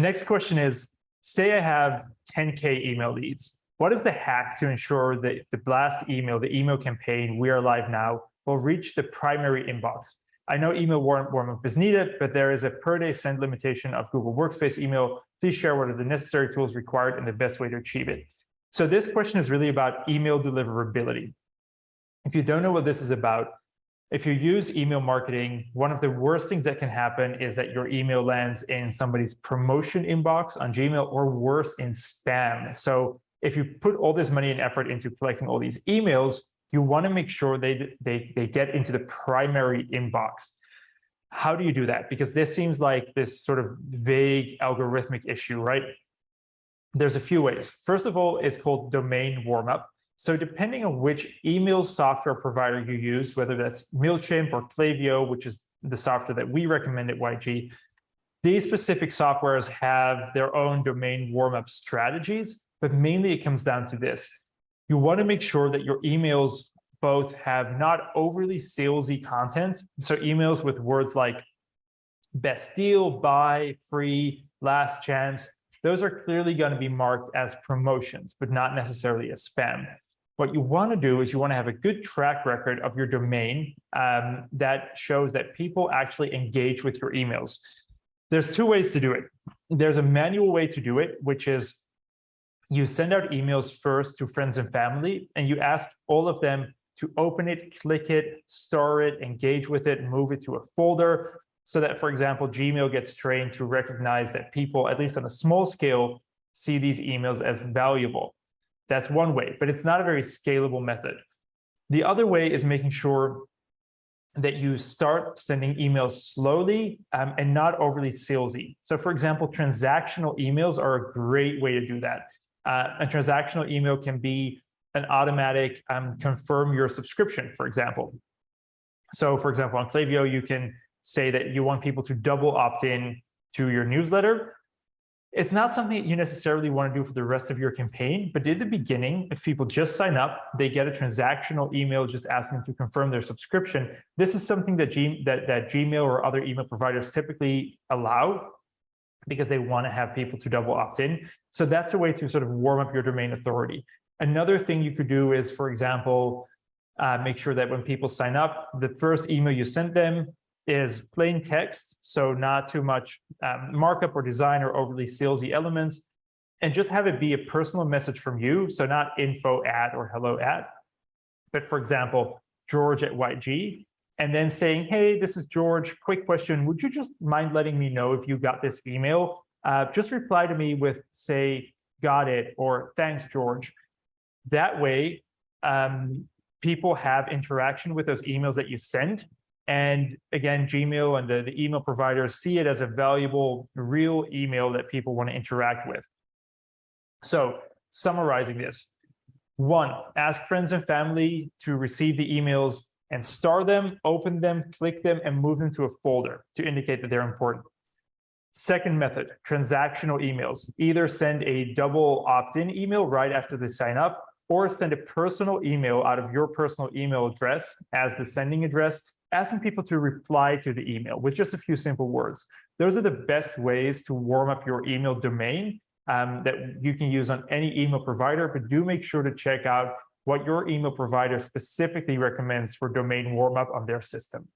Next question is, say I have 10K email leads. What is the hack to ensure that the blast email, the email campaign, We Are Live Now, will reach the primary inbox? I know email warm-up is needed, but there is a per-day send limitation of Google Workspace email. Please share what are the necessary tools required and the best way to achieve it. So this question is really about email deliverability. If you don't know what this is about, if you use email marketing, one of the worst things that can happen is that your email lands in somebody's promotion inbox on Gmail, or worse, in spam. So if you put all this money and effort into collecting all these emails, you want to make sure they get into the primary inbox. How do you do that? Because this seems like this sort of vague algorithmic issue, right? There's a few ways. First of all, it's called domain warm-up. So depending on which email software provider you use, whether that's MailChimp or Klaviyo, which is the software that we recommend at YG, these specific softwares have their own domain warm-up strategies, but mainly it comes down to this. You want to make sure that your emails both have not overly salesy content, so emails with words like best deal, buy, free, last chance, those are clearly going to be marked as promotions, but not necessarily as spam. What you want to do is you want to have a good track record of your domain that shows that people actually engage with your emails. There's two ways to do it. There's a manual way to do it, which is you send out emails first to friends and family, and you ask all of them to open it, click it, store it, engage with it, move it to a folder, so that, for example, Gmail gets trained to recognize that people, at least on a small scale, see these emails as valuable. That's one way, but it's not a very scalable method. The other way is making sure that you start sending emails slowly and not overly salesy. So, for example, transactional emails are a great way to do that. A transactional email can be an automatic confirm your subscription, for example. So, for example, on Klaviyo, you can say that you want people to double opt in to your newsletter. It's not something that you necessarily want to do for the rest of your campaign, but in the beginning, if people just sign up, they get a transactional email just asking them to confirm their subscription. This is something that Gmail or other email providers typically allow because they want to have people to double opt in. So that's a way to sort of warm up your domain authority. Another thing you could do is, for example, make sure that when people sign up, the first email you send them is plain text, so not too much markup or design or overly salesy elements, and just have it be a personal message from you, so not info at or hello at, but for example, George at YG, and then saying, hey, this is George, quick question, would you just mind letting me know if you got this email? Just reply to me with, say, got it, or thanks, George. That way, people have interaction with those emails that you send. And again, Gmail and the email providers see it as a valuable, real email that people want to interact with. So summarizing this, 1, ask friends and family to receive the emails and star them, open them, click them, and move them to a folder to indicate that they're important. Second method, transactional emails. Either send a double opt-in email right after they sign up, or send a personal email out of your personal email address as the sending address, asking people to reply to the email with just a few simple words. Those are the best ways to warm up your email domain that you can use on any email provider, but do make sure to check out what your email provider specifically recommends for domain warm up on their system.